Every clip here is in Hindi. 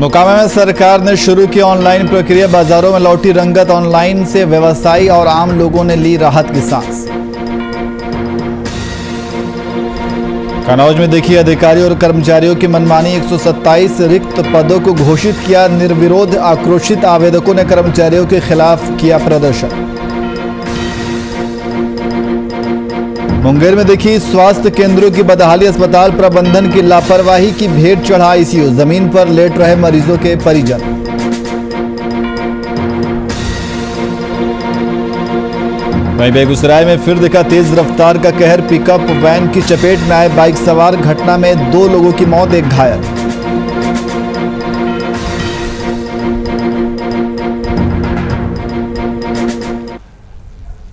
मोकामा में सरकार ने शुरू की ऑनलाइन प्रक्रिया, बाजारों में लौटी रंगत। ऑनलाइन से व्यवसायी और आम लोगों ने ली राहत की सांस। कन्नौज में देखी अधिकारियों और कर्मचारियों की मनमानी, 127 रिक्त पदों को घोषित किया निर्विरोध। आक्रोशित आवेदकों ने कर्मचारियों के खिलाफ किया प्रदर्शन। मुंगेर में देखी स्वास्थ्य केंद्रों की बदहाली, अस्पताल प्रबंधन की लापरवाही की भेंट चढ़ा आईसीयू। जमीन पर लेट रहे मरीजों के परिजन। वहीं बेगूसराय में फिर दिखा तेज रफ्तार का कहर, पिकअप वैन की चपेट में आए बाइक सवार। घटना में 2 लोगों की मौत, 1 घायल।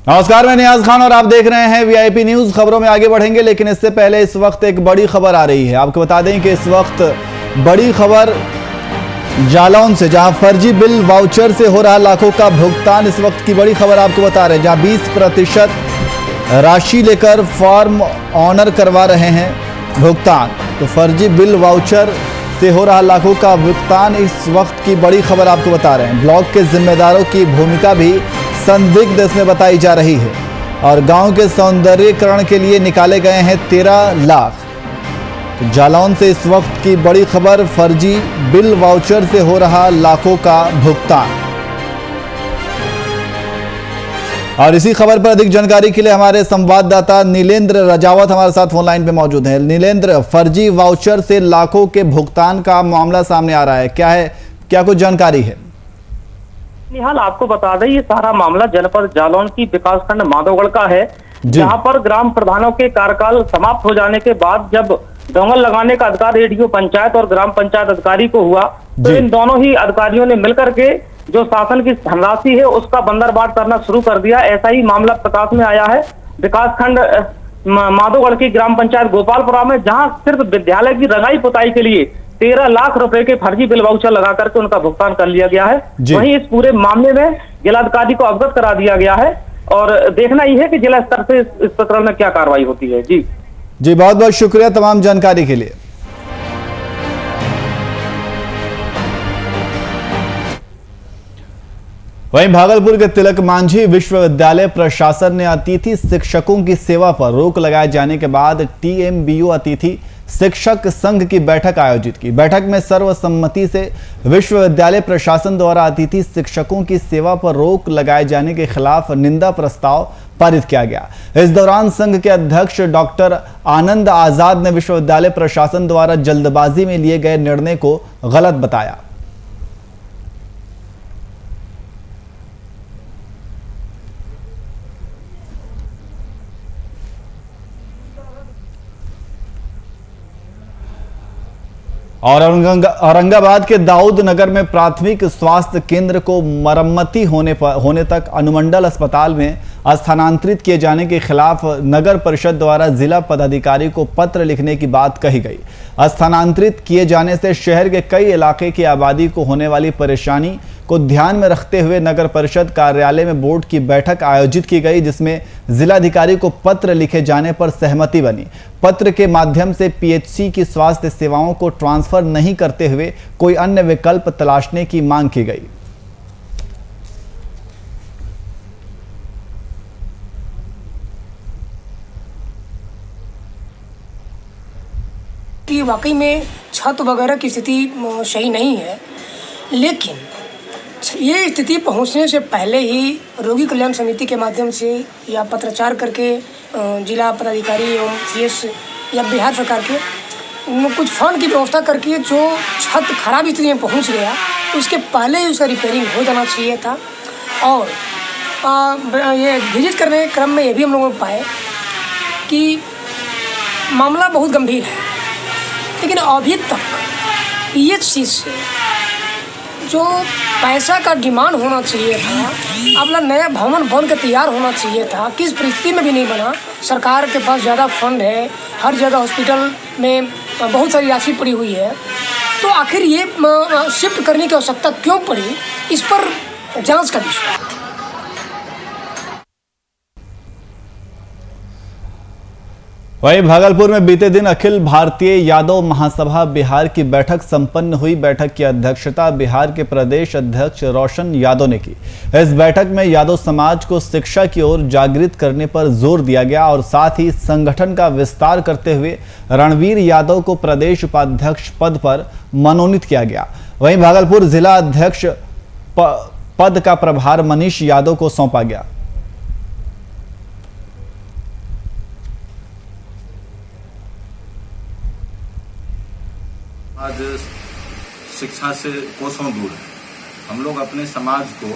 नमस्कार, मैं नियाज खान और आप देख रहे हैं वीआईपी न्यूज। खबरों में आगे बढ़ेंगे, लेकिन इससे पहले इस वक्त एक बड़ी खबर आ रही है। आपको बता दें कि इस वक्त बड़ी खबर जालौन से, जहां फर्जी बिल वाउचर से हो रहा लाखों का भुगतान। इस वक्त की बड़ी खबर आपको बता रहे हैं, जहां 20% राशि लेकर फॉर्म ऑनर करवा रहे हैं भुगतान। तो फर्जी बिल वाउचर से हो रहा लाखों का भुगतान, इस वक्त की बड़ी खबर आपको बता रहे हैं। ब्लॉक के जिम्मेदारों की भूमिका भी संदिग्ध इसमें बताई जा रही है। और गांव के सौंदर्यीकरण के लिए निकाले गए हैं 13 लाख। तो जालौन से इस वक्त की बड़ी खबर, फर्जी बिल वाउचर से हो रहा लाखों का भुगतान। और इसी खबर पर अधिक जानकारी के लिए हमारे संवाददाता नीलेंद्र रजावत हमारे साथ फोन लाइन पे मौजूद हैं। नीलेंद्र, फर्जी वाउचर से लाखों के भुगतान का मामला सामने आ रहा है, क्या कुछ जानकारी है? निहाल, आपको बता दें, ये सारा मामला जनपद जालौन की विकासखंड माधोगढ़ का है, जहां पर ग्राम प्रधानों के कार्यकाल समाप्त हो जाने के बाद जब डोंगल लगाने का अधिकार एडीओ पंचायत और ग्राम पंचायत अधिकारी को हुआ, तो इन दोनों ही अधिकारियों ने मिलकर के जो शासन की धनराशि है उसका बंदरबाट करना शुरू कर दिया। ऐसा ही मामला प्रकाश में आया है विकासखंड माधोगढ़ की ग्राम पंचायत गोपालपुरा में, जहां सिर्फ विद्यालय की रंगाई पुताई के लिए 13 लाख रुपए के फर्जी बिल वाउचर लगा करके उनका भुगतान कर लिया गया है। वहीं इस पूरे मामले में जिलाधिकारी को अवगत करा दिया गया है और देखना ही है कि जिला स्तर से इस प्रकरण में क्या कार्रवाई होती है। जी बहुत बहुत शुक्रिया तमाम जानकारी के लिए। वहीं भागलपुर के तिलक मांझी विश्वविद्यालय प्रशासन ने अतिथि शिक्षकों की सेवा पर रोक लगाए जाने के बाद टीएमबीयू अतिथि शिक्षक संघ की बैठक आयोजित की। बैठक में सर्वसम्मति से विश्वविद्यालय प्रशासन द्वारा अतिथि शिक्षकों की सेवा पर रोक लगाए जाने के खिलाफ निंदा प्रस्ताव पारित किया गया। इस दौरान संघ के अध्यक्ष डॉक्टर आनंद आजाद ने विश्वविद्यालय प्रशासन द्वारा जल्दबाजी में लिए गए निर्णय को गलत बताया। और औरंगाबाद के दाऊद नगर में प्राथमिक स्वास्थ्य केंद्र को मरम्मती होने तक अनुमंडल अस्पताल में स्थानांतरित किए जाने के खिलाफ नगर परिषद द्वारा जिला पदाधिकारी को पत्र लिखने की बात कही गई। स्थानांतरित किए जाने से शहर के कई इलाके की आबादी को होने वाली परेशानी को ध्यान में रखते हुए नगर परिषद कार्यालय में बोर्ड की बैठक आयोजित की गई, जिसमें जिलाधिकारी को पत्र लिखे जाने पर सहमति बनी। पत्र के माध्यम से पीएचसी की स्वास्थ्य सेवाओं को ट्रांसफर नहीं करते हुए कोई अन्य विकल्प तलाशने की मांग की गई। कि वाकई में छत वगैरह की स्थिति सही नहीं है, लेकिन ये स्थिति पहुंचने से पहले ही रोगी कल्याण समिति के माध्यम से या पत्राचार करके जिला पदाधिकारी एवं सीएस या बिहार सरकार के कुछ फंड की व्यवस्था करके जो छत खराब स्थिति में पहुंच गया उसके पहले ही उसका रिपेयरिंग हो जाना चाहिए था। और ये विजिट करने के क्रम में ये भी हम लोगों को पाए कि मामला बहुत गंभीर है, लेकिन अभी तक पीएचसी से जो पैसा का डिमांड होना चाहिए था, अपना नया भवन बन के तैयार होना चाहिए था, किस परिस्थिति में भी नहीं बना। सरकार के पास ज़्यादा फंड है, हर जगह हॉस्पिटल में बहुत सारी राशि पड़ी हुई है, तो आखिर ये शिफ्ट करने की आवश्यकता क्यों पड़ी, इस पर जांच का विषय है। वहीं भागलपुर में बीते दिन अखिल भारतीय यादव महासभा बिहार की बैठक संपन्न हुई। बैठक की अध्यक्षता बिहार के प्रदेश अध्यक्ष रोशन यादव ने की। इस बैठक में यादव समाज को शिक्षा की ओर जागृत करने पर जोर दिया गया और साथ ही संगठन का विस्तार करते हुए रणवीर यादव को प्रदेश उपाध्यक्ष पद पर मनोनीत किया गया। वहीं भागलपुर जिला अध्यक्ष पद का प्रभार मनीष यादव को सौंपा गया। आज शिक्षा से कोसों दूर है। हम लोग अपने समाज को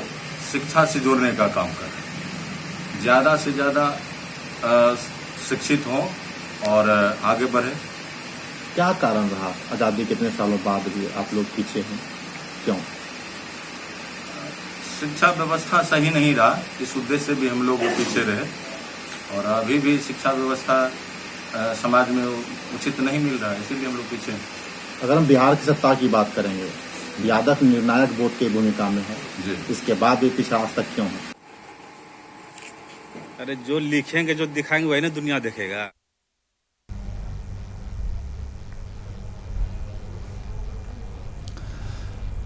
शिक्षा से जोड़ने का काम कर रहे हैं, ज़्यादा से ज़्यादा शिक्षित हों और आगे बढ़े। क्या कारण रहा आज़ादी कितने सालों बाद भी आप लोग पीछे हैं, क्यों? शिक्षा व्यवस्था सही नहीं रहा, इस उद्देश्य से भी हम लोग पीछे रहे और अभी भी शिक्षा व्यवस्था समाज में उचित नहीं मिल रहा है, इसीलिए हम लोग पीछे हैं। अगर हम बिहार की सत्ता की बात करेंगे, यादव निर्णायक वोट की भूमिका में है, इसके बाद भी पिछड़ा आज तक क्यों है? अरे जो लिखेंगे जो दिखाएंगे वही ना दुनिया देखेगा।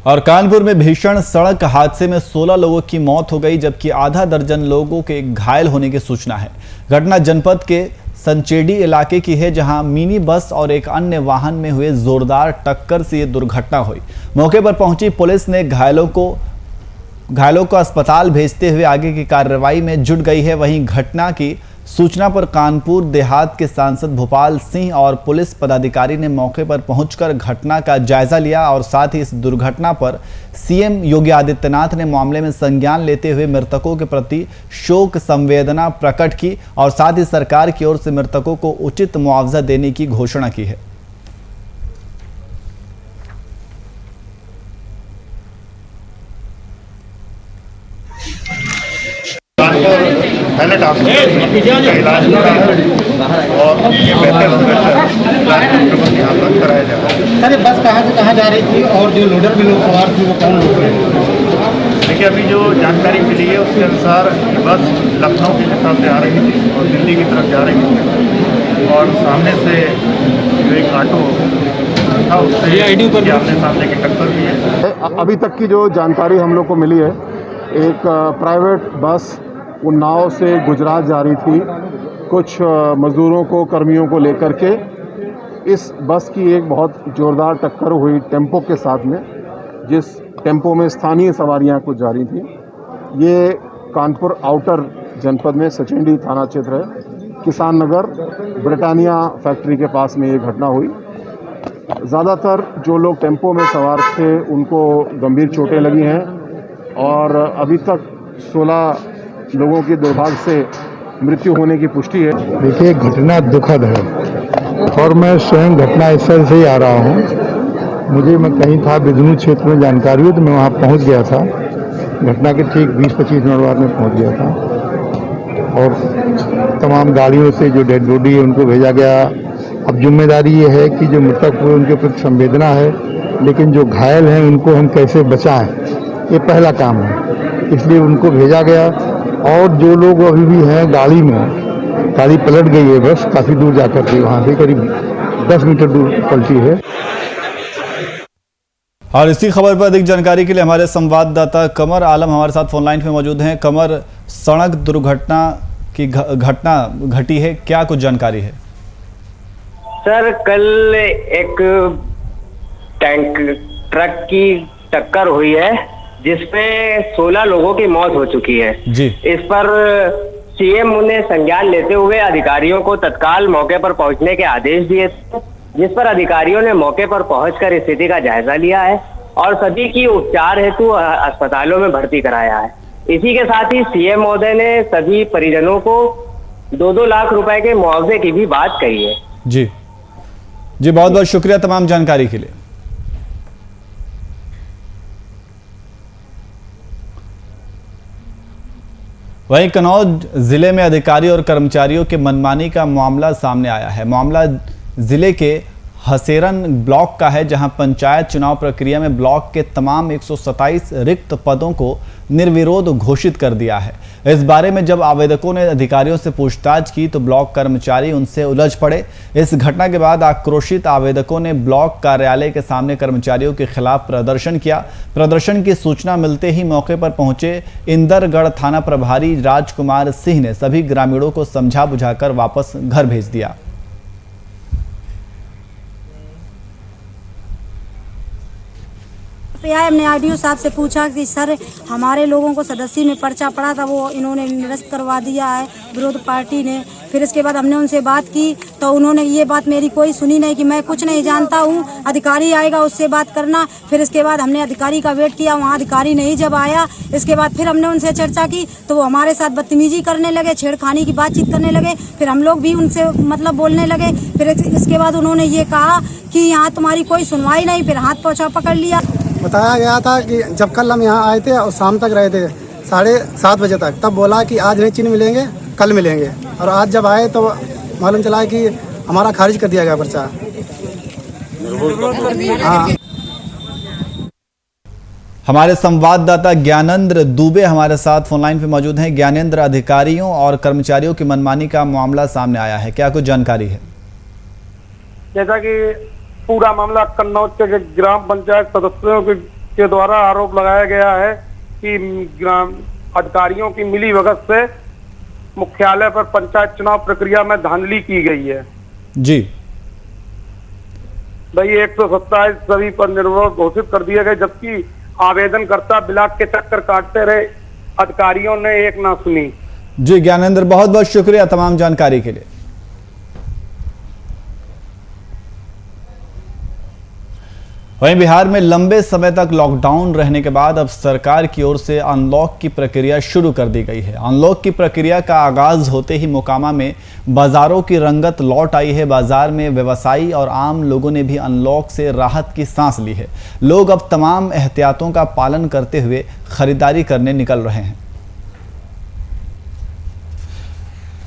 और कानपुर में भीषण सड़क हादसे में 16 लोगों की मौत हो गई, जबकि आधा दर्जन लोगों के घायल होने की सूचना है। घटना जनपद के संचेडी इलाके की है, जहां मिनी बस और एक अन्य वाहन में हुए जोरदार टक्कर से यह दुर्घटना हुई। मौके पर पहुंची पुलिस ने घायलों को अस्पताल भेजते हुए आगे की कार्रवाई में जुट गई है। वहीं घटना की सूचना पर कानपुर देहात के सांसद भोपाल सिंह और पुलिस पदाधिकारी ने मौके पर पहुंचकर घटना का जायजा लिया और साथ ही इस दुर्घटना पर सीएम योगी आदित्यनाथ ने मामले में संज्ञान लेते हुए मृतकों के प्रति शोक संवेदना प्रकट की और साथ ही सरकार की ओर से मृतकों को उचित मुआवजा देने की घोषणा की है। पहले इलाज हो रहा है और ये बेहतर यहाँ तक कराया जा रहा है। सर, बस कहाँ से कहाँ जा रही थी और जो लोडर में लोग सवार थे वो कौन लोग हैं? देखिए, अभी जो जानकारी मिली है उसके अनुसार बस लखनऊ की तरफ से आ रही थी और दिल्ली की तरफ जा रही थी और सामने से जो एक ऑटो था उससे आमने सामने की टक्कर भी है। अभी तक की जो जानकारी हम लोग को मिली है, एक प्राइवेट बस वो नाव से गुजरात जा रही थी, कुछ मज़दूरों को कर्मियों को लेकर के। इस बस की एक बहुत ज़ोरदार टक्कर हुई टेम्पो के साथ में, जिस टेम्पो में स्थानीय सवारियां कुछ जा रही थी। ये कानपुर आउटर जनपद में सचेंडी थाना क्षेत्र है, किसान नगर ब्रिटानिया फैक्ट्री के पास में ये घटना हुई। ज़्यादातर जो लोग टेम्पो में सवार थे उनको गंभीर चोटें लगी हैं और अभी तक 16 लोगों की दुर्भाग्य से मृत्यु होने की पुष्टि है। देखिए, घटना दुखद है और मैं स्वयं घटना स्थल से ही आ रहा हूँ। मैं कहीं था बिजनू क्षेत्र में जानकारी हुई तो मैं वहाँ पहुँच गया था। घटना के ठीक 20-25 मिनट बाद में पहुँच गया था और तमाम गाड़ियों से जो डेड बॉडी है उनको भेजा गया। अब जिम्मेदारी ये है कि जो मृतक हुए उनके प्रति संवेदना है, लेकिन जो घायल हैं उनको हम कैसे बचाएं, ये पहला काम है, इसलिए उनको भेजा गया। और जो लोग अभी भी हैं गाड़ी में, गाड़ी पलट गई है बस काफ़ी दूर जाकर के, वहाँ से करीब 10 मीटर दूर पलटी है। और इसी खबर पर अधिक जानकारी के लिए हमारे संवाददाता कमर आलम हमारे साथ फोन लाइन पे मौजूद हैं। कमर, सड़क दुर्घटना की घटना घटी है, क्या कुछ जानकारी है? सर, कल एक ट्रक की टक्कर हुई है जिसमें 16 लोगों की मौत हो चुकी है जी। इस पर सीएम ने संज्ञान लेते हुए अधिकारियों को तत्काल मौके पर पहुंचने के आदेश दिए थे, जिस पर अधिकारियों ने मौके पर पहुंचकर स्थिति का जायजा लिया है और सभी की उपचार हेतु अस्पतालों में भर्ती कराया है। इसी के साथ ही सीएम महोदय ने सभी परिजनों को 2-2 लाख रुपए के मुआवजे की भी बात कही है। जी जी, बहुत बहुत शुक्रिया तमाम जानकारी के लिए। वहीं कन्नौज जिले में अधिकारी और कर्मचारियों के मनमानी का मामला सामने आया है। मामला जिले के हसेरन ब्लॉक का है, जहां पंचायत चुनाव प्रक्रिया में ब्लॉक के तमाम 127 रिक्त पदों को निर्विरोध घोषित कर दिया है। इस बारे में जब आवेदकों ने अधिकारियों से पूछताछ की तो ब्लॉक कर्मचारी उनसे उलझ पड़े। इस घटना के बाद आक्रोशित आवेदकों ने ब्लॉक कार्यालय के सामने कर्मचारियों के खिलाफ प्रदर्शन किया। प्रदर्शन की सूचना मिलते ही मौके पर पहुंचे इंदरगढ़ थाना प्रभारी राजकुमार सिंह ने सभी ग्रामीणों को समझा बुझाकर वापस घर भेज दिया। हमने आरडीओ साहब से पूछा कि सर हमारे लोगों को सदस्य में पर्चा पड़ा था, वो इन्होंने निरस्त करवा दिया है विरोध पार्टी ने। फिर इसके बाद हमने उनसे बात की तो उन्होंने ये बात मेरी कोई सुनी नहीं कि मैं कुछ नहीं जानता हूँ, अधिकारी आएगा उससे बात करना। फिर इसके बाद हमने अधिकारी का वेट किया, वहाँ अधिकारी नहीं जब आया, इसके बाद फिर हमने उनसे चर्चा की तो वो हमारे साथ बदतमीजी करने लगे, छेड़खानी की बातचीत करने लगे। फिर हम लोग भी उनसे मतलब बोलने लगे। फिर इसके बाद उन्होंने ये कहा कि यहाँ तुम्हारी कोई सुनवाई नहीं। फिर हाथ पोछा पकड़ लिया। बताया गया था कि जब कल हम यहाँ आए थे और शाम तक रहे थे 7:30 बजे तक, तब बोला कि आज नहीं चिन्ह मिलेंगे, कल मिलेंगे। और आज जब आए तो मालूम चला कि हमारा खारिज कर दिया गया पर्चा। हाँ। हमारे संवाददाता ज्ञानेंद्र दुबे हमारे साथ फोनलाइन पे मौजूद हैं। ज्ञानेंद्र, अधिकारियों और कर्मचारियों की मनमानी का मामला सामने आया है, क्या कुछ जानकारी है? जैसा कि पूरा मामला कन्नौज के ग्राम पंचायत सदस्यों के द्वारा आरोप लगाया गया है कि ग्राम अधिकारियों की मिलीभगत से मुख्यालय पर पंचायत चुनाव प्रक्रिया में धांधली की गई है। जी भाई 127 सभी पर निर्विरोध घोषित कर दिए गए, जबकि आवेदनकर्ता ब्लॉक के चक्कर काटते रहे, अधिकारियों ने एक ना सुनी। जी ज्ञानेंद्र, बहुत बहुत शुक्रिया तमाम जानकारी के लिए। वहीं बिहार में लंबे समय तक लॉकडाउन रहने के बाद अब सरकार की ओर से अनलॉक की प्रक्रिया शुरू कर दी गई है। अनलॉक की प्रक्रिया का आगाज होते ही मोकामा में बाजारों की रंगत लौट आई है। बाजार में व्यवसायी और आम लोगों ने भी अनलॉक से राहत की सांस ली है। लोग अब तमाम एहतियातों का पालन करते हुए खरीदारी करने निकल रहे हैं।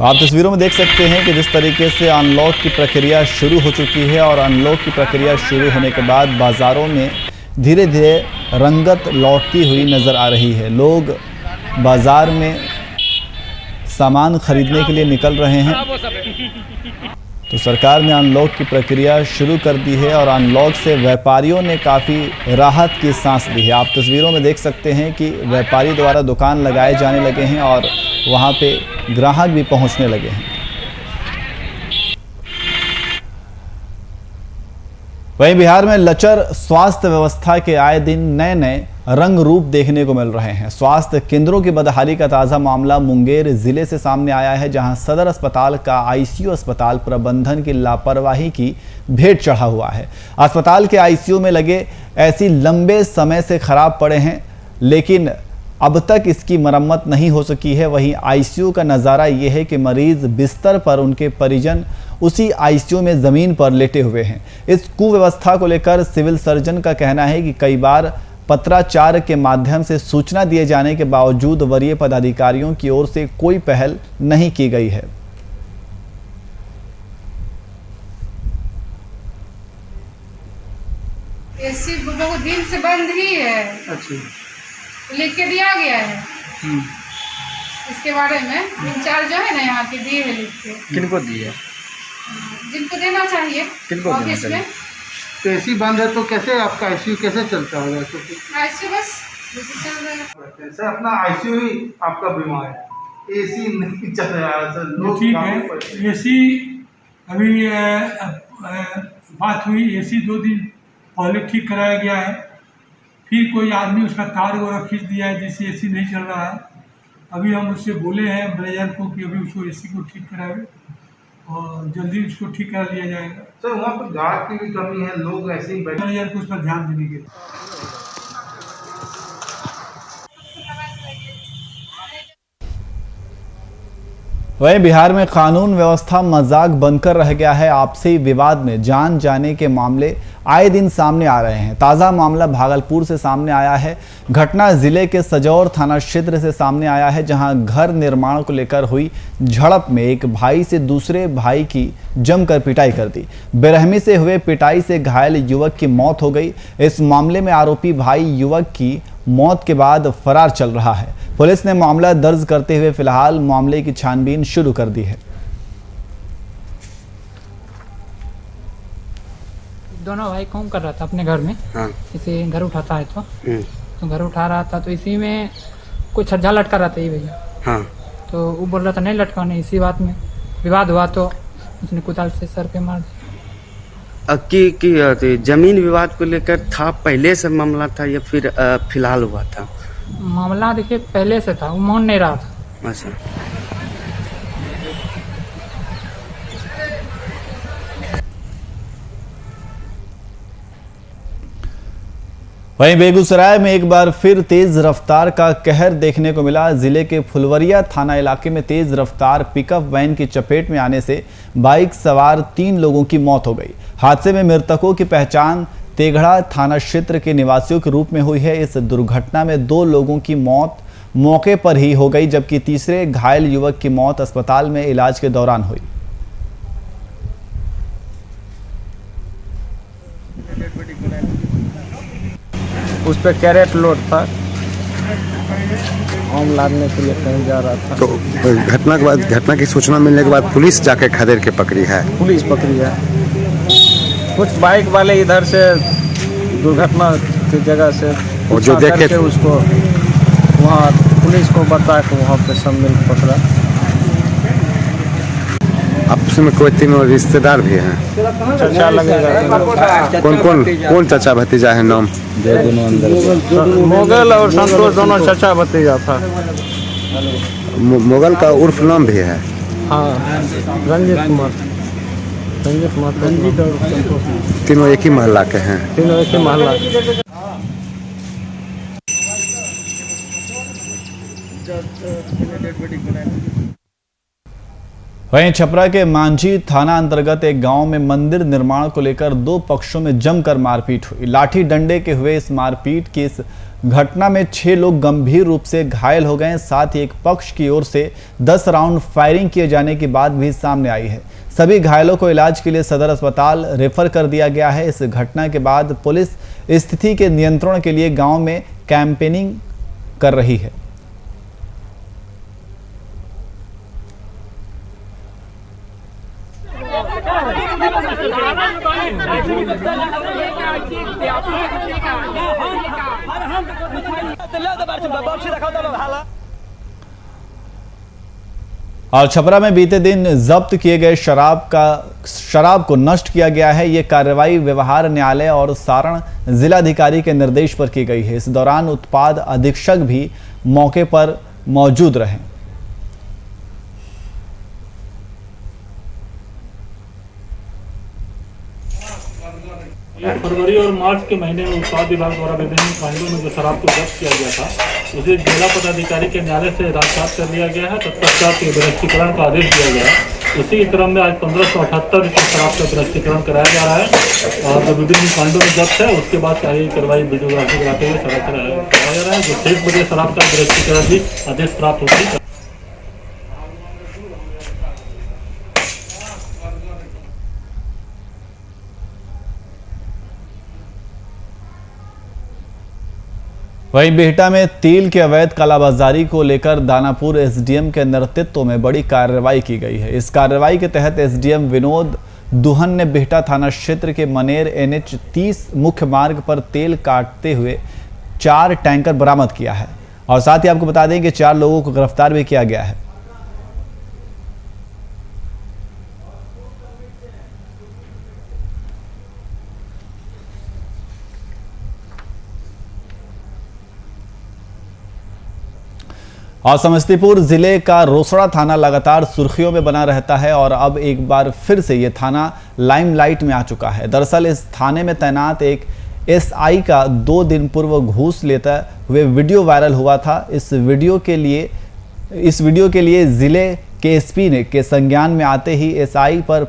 आप तस्वीरों में देख सकते हैं कि जिस तरीके से अनलॉक की प्रक्रिया शुरू हो चुकी है और अनलॉक की प्रक्रिया शुरू होने के बाद बाज़ारों में धीरे धीरे रंगत लौटती हुई नज़र आ रही है। लोग बाज़ार में सामान खरीदने के लिए निकल रहे हैं। तो सरकार ने अनलॉक की प्रक्रिया शुरू कर दी है और अनलॉक से व्यापारियों ने काफ़ी राहत की सांस ली है। आप तस्वीरों में देख सकते हैं कि व्यापारी द्वारा दुकान लगाए जाने लगे हैं और वहाँ पे ग्राहक भी पहुँचने लगे हैं। वहीं बिहार में लचर स्वास्थ्य व्यवस्था के आए दिन नए नए रंग रूप देखने को मिल रहे हैं। स्वास्थ्य केंद्रों की बदहाली का ताज़ा मामला मुंगेर जिले से सामने आया है, जहां सदर अस्पताल का आईसीयू अस्पताल प्रबंधन की लापरवाही की भेंट चढ़ा हुआ है। अस्पताल के आईसीयू में लगे ऐसी लंबे समय से खराब पड़े हैं, लेकिन अब तक इसकी मरम्मत नहीं हो सकी है। वहीं आईसीयू का नज़ारा ये है कि मरीज बिस्तर पर, उनके परिजन उसी आईसीयू में ज़मीन पर लेटे हुए हैं। इस कुव्यवस्था को लेकर सिविल सर्जन का कहना है कि कई बार पत्राचार के माध्यम से सूचना दिए जाने के बावजूद वरीय पदाधिकारियों की ओर से कोई पहल नहीं की गई है। एसी बहुत दिन से बंद ही है। अच्छा, लिख के दिया गया है। इसके बारे में इंचार्ज जो है ना यहाँ के दिए है लिख के। किनको दिए? जिनको देना चाहिए ऑफिस में। तो एसी बंद है तो कैसे आपका आईसीयू कैसे चलता होगा? आईसीयू बस चल रहा है। सर अपना आईसीयू ही आपका बीमार है, एसी नहीं चल रहा है सर। लोग ठीक है, एसी अभी बात हुई, एसी 2 दिन पहले ठीक कराया गया है। फिर कोई आदमी उसका तार वगैरह खींच दिया है जिससे एसी नहीं चल रहा है। अभी हम उससे बोले हैं मैनेजर को कि अभी उसको एसी को ठीक करावे और जल्दी उसको ठीक करा लिया जाएगा। सर वहाँ पर गार्ड की भी कमी है, लोग ऐसे ही बैठे। मैनेजर को उस पर ध्यान देने के लिए। वहीं बिहार में कानून व्यवस्था मजाक बनकर रह गया है। आपसी विवाद में जान जाने के मामले आए दिन सामने आ रहे हैं। ताज़ा मामला भागलपुर से सामने आया है। घटना जिले के सजौर थाना क्षेत्र से सामने आया है, जहां घर निर्माण को लेकर हुई झड़प में एक भाई से दूसरे भाई की जमकर पिटाई कर दी। बेरहमी से हुए पिटाई से घायल युवक की मौत हो गई। इस मामले में आरोपी भाई युवक की मौत के बाद फरार चल रहा है। पुलिस ने मामला दर्ज करते हुए फिलहाल मामले की छानबीन शुरू कर दी है। दोनों भाई काम कर रहा था अपने घर में। हाँ। इसे घर उठाता है तो घर उठा रहा था, तो इसी में कोई छज्जा लटका रहा था ये भैया। हाँ। तो वो बोल रहा था नहीं लटकाने, इसी बात में विवाद हुआ तो उसने कुदाल से सर पे मार दिया। की जमीन विवाद को लेकर था, पहले से मामला था या फिर फिलहाल हुआ था? मामला देखिए पहले से था, वो मान नहीं रहा था। अच्छा। वहीं बेगूसराय में एक बार फिर तेज रफ्तार का कहर देखने को मिला। जिले के फुलवरिया थाना इलाके में तेज रफ्तार पिकअप वैन की चपेट में आने से बाइक सवार 3 लोगों की मौत हो गई। हादसे में मृतकों की पहचान तेघड़ा थाना क्षेत्र के निवासियों के रूप में हुई है। इस दुर्घटना में 2 लोगों की मौत मौके पर ही हो गई, जबकि तीसरे घायल युवक की मौत अस्पताल में इलाज के दौरान हुई। उस पर कैरेट लोड था, आम लादने के लिए कहीं जा रहा था। तो घटना के बाद, घटना की सूचना मिलने के बाद पुलिस जाके खदेड़ के पकड़ी है? पुलिस पकड़ी है। कुछ बाइक वाले इधर से दुर्घटना की जगह से और जो देखे थे उसको वहाँ पुलिस को बता के वहाँ पे सब मिल पकड़ा। आपस में कोई 3 रिश्तेदार भी हैं? चचा लगेगा। कौन चाचा भतीजा है? नाम? मोगल और संतोष दोनों चाचा भतीजा था। मोगल का उर्फ नाम भी है? हाँ, रंजीत कुमार। रंजीत और संतोष। तीनों एक ही मोहल्ला के हैं? तीनों एक ही मोहल्ला। वहीं छपरा के मांझी थाना अंतर्गत एक गांव में मंदिर निर्माण को लेकर 2 पक्षों में जमकर मारपीट हुई। लाठी डंडे के हुए इस मारपीट की इस घटना में 6 लोग गंभीर रूप से घायल हो गए। साथ ही एक पक्ष की ओर से 10 राउंड फायरिंग किए जाने की बात भी सामने आई है। सभी घायलों को इलाज के लिए सदर अस्पताल रेफर कर दिया गया है। इस घटना के बाद पुलिस स्थिति के नियंत्रण के लिए गाँव में कैंपेनिंग कर रही है। और छपरा में बीते दिन जब्त किए गए शराब को नष्ट किया गया है। ये कार्रवाई व्यवहार न्यायालय और सारण जिलाधिकारी के निर्देश पर की गई है। इस दौरान उत्पाद अधीक्षक भी मौके पर मौजूद रहे। फरवरी और मार्च के महीने में उत्पाद विभाग द्वारा विभिन्न कांडों में जो शराब को जब्त किया गया था, उसे जिला पदाधिकारी के न्यायालय से राजसात कर दिया गया है। तत्पश्चात के विरस्तीकरण का आदेश दिया गया है। उसी क्रम में आज 1578 शराब का विरस्तीकरण कराया जा रहा है और जो विभिन्न कांडों में जब्त है उसके बाद कार्य कार्रवाई वीडियोग्राफी कराते हुए कराया जा रहा है। जो शेष बजे शराब का विरस्तीकरण भी आदेश प्राप्त होती है। वहीं बिहटा में तेल के अवैध कालाबाजारी को लेकर दानापुर एसडीएम के नेतृत्व में बड़ी कार्रवाई की गई है। इस कार्रवाई के तहत एसडीएम विनोद दुहन ने बिहटा थाना क्षेत्र के मनेर NH 30 मुख्य मार्ग पर तेल काटते हुए 4 टैंकर बरामद किया है। और साथ ही आपको बता दें कि 4 लोगों को गिरफ्तार भी किया गया है। और समस्तीपुर जिले का रोसड़ा थाना लगातार सुर्खियों में बना रहता है और अब एक बार फिर से ये थाना लाइमलाइट में आ चुका है। दरअसल इस थाने में तैनात एक SI का 2 दिन पूर्व घूस लेता हुए वीडियो वायरल हुआ था। इस वीडियो के लिए जिले के SP के संज्ञान में आते ही SI पर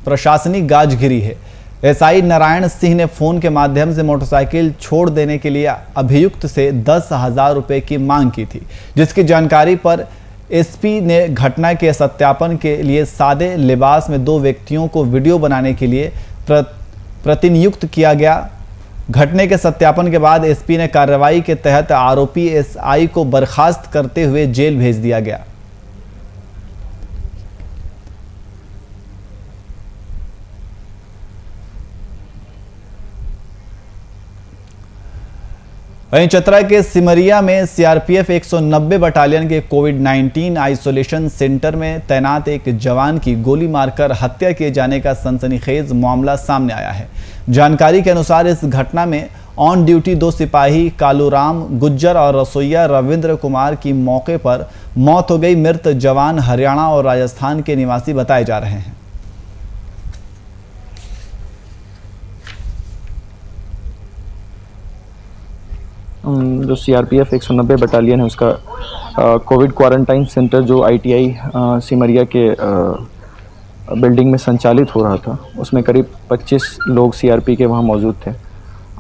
प्रशासनिक गाज गिरी है। एसआई नारायण सिंह ने फोन के माध्यम से मोटरसाइकिल छोड़ देने के लिए अभियुक्त से 10,000 रुपए की मांग की थी, जिसकी जानकारी पर एसपी ने घटना के सत्यापन के लिए सादे लिबास में 2 व्यक्तियों को वीडियो बनाने के लिए प्रतिनियुक्त किया गया। घटने के सत्यापन के बाद एसपी ने कार्रवाई के तहत आरोपी एसआई को बर्खास्त करते हुए जेल भेज दिया गया। वहीं चतरा के सिमरिया में सीआरपीएफ 190 बटालियन के कोविड-19 आइसोलेशन सेंटर में तैनात एक जवान की गोली मारकर हत्या किए जाने का सनसनीखेज मामला सामने आया है। जानकारी के अनुसार इस घटना में ऑन ड्यूटी 2 सिपाही कालूराम गुज्जर और रसोइया रविंद्र कुमार की मौके पर मौत हो गई। मृत जवान हरियाणा और राजस्थान के निवासी बताए जा रहे हैं। जो सीआरपीएफ 190 बटालियन है उसका कोविड क्वारंटाइन सेंटर जो आईटीआई सिमरिया के बिल्डिंग में संचालित हो रहा था, उसमें करीब 25 लोग सीआरपी के वहाँ मौजूद थे।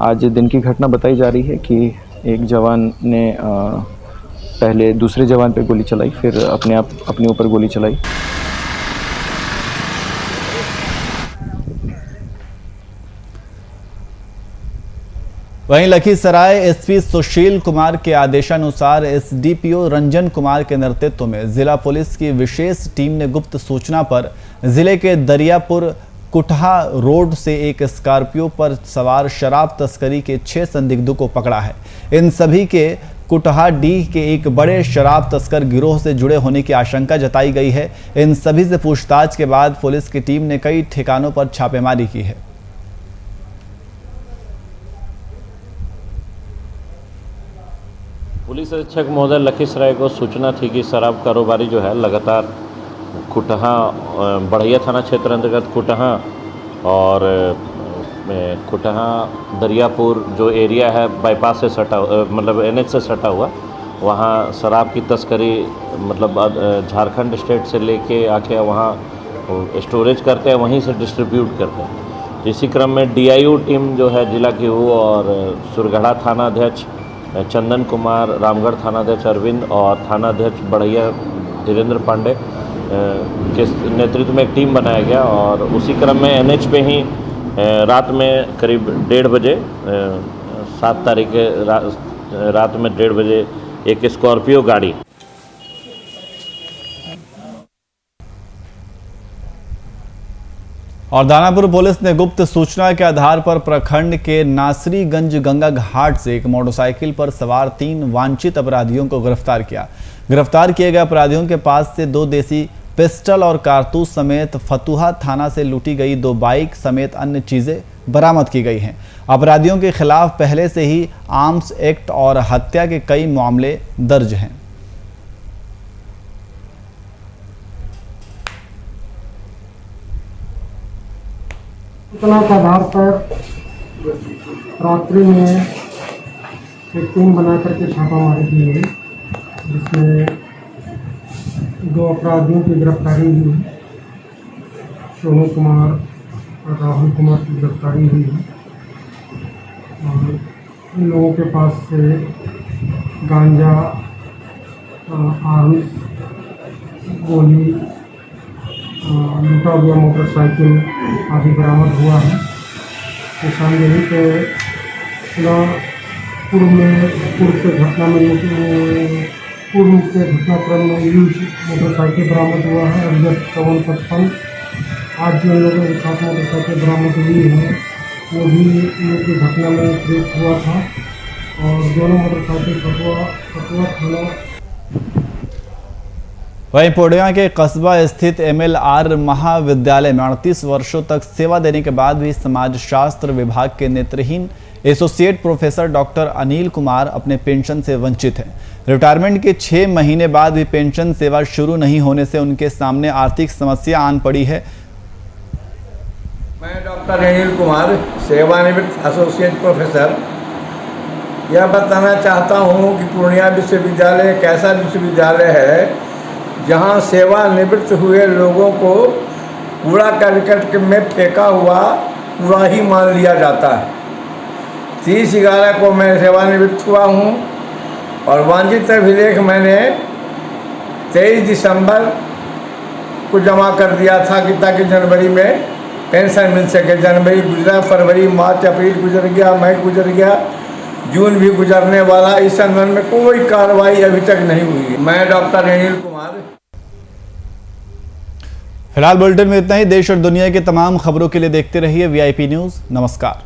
आज दिन की घटना बताई जा रही है कि एक जवान ने पहले दूसरे जवान पे गोली चलाई, फिर अपने ऊपर गोली चलाई। वहीं लखीसराय एसपी सुशील कुमार के आदेशानुसार एसडीपीओ रंजन कुमार के नेतृत्व में जिला पुलिस की विशेष टीम ने गुप्त सूचना पर जिले के दरियापुर कुटहा रोड से एक स्कॉर्पियो पर सवार शराब तस्करी के 6 संदिग्धों को पकड़ा है। इन सभी के कुटहा डी के एक बड़े शराब तस्कर गिरोह से जुड़े होने की आशंका जताई गई है। इन सभी से पूछताछ के बाद पुलिस की टीम ने कई ठिकानों पर छापेमारी की है। पुलिस अधीक्षक महोदय लखीसराय को सूचना थी कि शराब कारोबारी जो है लगातार कुटहा बढ़ैया थाना क्षेत्र अंतर्गत कुटहा और कुटहा दरियापुर जो एरिया है बाईपास से सटा मतलब एनएच से सटा हुआ, वहाँ शराब की तस्करी मतलब झारखंड स्टेट से लेके आके वहाँ स्टोरेज करते हैं, वहीं से डिस्ट्रीब्यूट करते हैं। इसी क्रम में डीआईओ टीम जो है जिला की वो और सुरगढ़ा थाना अध्यक्ष चंदन कुमार, रामगढ़ थानाध्यक्ष अरविंद और थानाध्यक्ष बढ़ैया धीरेन्द्र पांडे के नेतृत्व में एक टीम बनाया गया और उसी क्रम में एनएच पे ही रात में करीब 1:30 बजे 7 तारीख के रात में 1:30 बजे एक स्कॉर्पियो गाड़ी और दानापुर पुलिस ने गुप्त सूचना के आधार पर प्रखंड के नासरीगंज गंगा घाट से एक मोटरसाइकिल पर सवार 3 वांछित अपराधियों को गिरफ्तार किया। गिरफ्तार किए गए अपराधियों के पास से 2 देसी पिस्टल और कारतूस समेत फतुहा थाना से लूटी गई 2 बाइक समेत अन्य चीजें बरामद की गई हैं। अपराधियों के खिलाफ पहले से ही आर्म्स एक्ट और हत्या के कई मामले दर्ज हैं। सूचना के आधार पर रात्रि में एक टीम बना करके छापामारी की गई, जिसमें 2 अपराधियों की गिरफ्तारी हुई। सोनू कुमार और राहुल कुमार की गिरफ्तारी हुई है और इन लोगों के पास से गांजा, आर्म्स, गोली, लूटा हुआ मोटरसाइकिल आदि बरामद हुआ है। निशानदेही पे पूर्व के घटनाक्रम में यूज मोटरसाइकिल बरामद हुआ है। अभिगत 5455 आज जो लोगों के साथ मोटरसाइकिल बरामद हुई है वो भी की घटना में प्रयुक्त हुआ था और दोनों मोटरसाइकिल फतुहा थाना। वहीं पूर्णिया के कस्बा स्थित MLR महाविद्यालय में 38 वर्षों तक सेवा देने के बाद भी समाजशास्त्र विभाग के नेत्रहीन associate professor doctor Anil Kumar अपने पेंशन से वंचित हैं। रिटायरमेंट के 6 महीने बाद भी पेंशन सेवा शुरू नहीं होने से उनके सामने आर्थिक समस्या आन पड़ी है। मैं डॉक्टर अनिल कुमार, सेवानिवृत्त एसोसिएट प्रोफेसर, यह बताना चाहता हूँ कि पूर्णिया विश्वविद्यालय एक ऐसा विश्वविद्यालय है जहाँ सेवानिवृत्त हुए लोगों को कूड़ा करकट में फेंका हुआ पूरा ही मान लिया जाता है। 30/11 को मैं सेवानिवृत्त हुआ हूँ और वांछित अभिलेख मैंने 23 दिसंबर को जमा कर दिया था कि ताकि जनवरी में पेंशन मिल सके। जनवरी गुजरा, फरवरी, मार्च, अप्रैल गुजर गया, मई गुजर गया, जून भी गुजरने वाला। इस संबंध में कोई कार्रवाई अभी तक नहीं हुई। मैं डॉक्टर अनिल कुमार। फिलहाल बुलेटिन में इतना ही। देश और दुनिया की तमाम खबरों के लिए देखते रहिए VIP न्यूज़। नमस्कार।